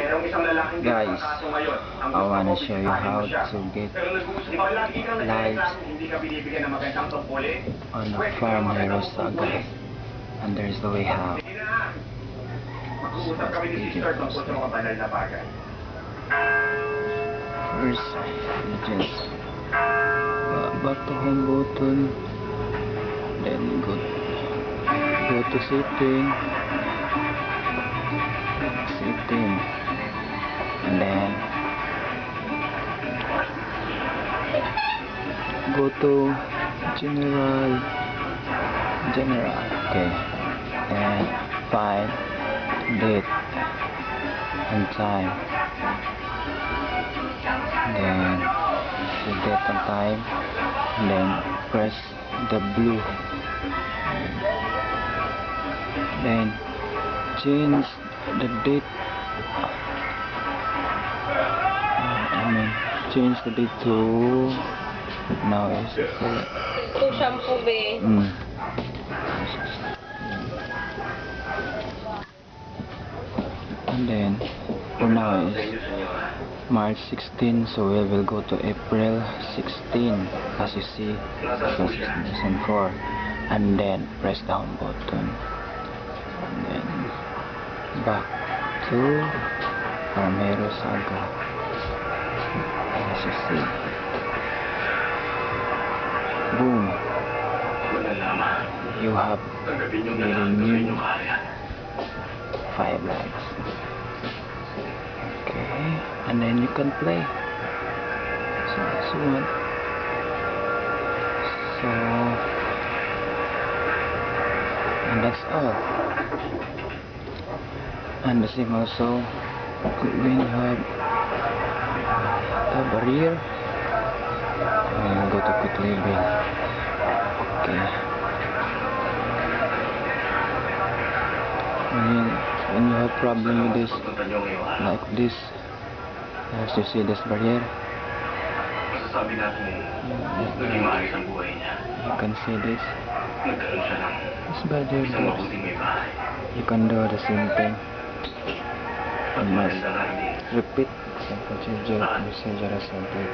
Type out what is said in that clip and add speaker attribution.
Speaker 1: Guys, I wanna show you how to get lights on a Farm Hero Saga, and there's the way how. First, you just back to home button, then go to setting, and then go to general, okay, and find date and time, then the date and time, and then press the blue, then change the date, change the date to now is
Speaker 2: Ito shampoo be.
Speaker 1: And then for now is March 16, so we will go to April 16 as you see, 2004, and then press down button, and then back to Farm Hero Saga as you see. Boom, you have very new 5 lights. Okay, and then you can play so as you want. So, and that's all. And the same also when you have the barrier, and go to quick label. Okay, when you have problem with this, like this, as you see this barrier, you can see this barrier. You can do the same thing. You must repeat the procedure as I did.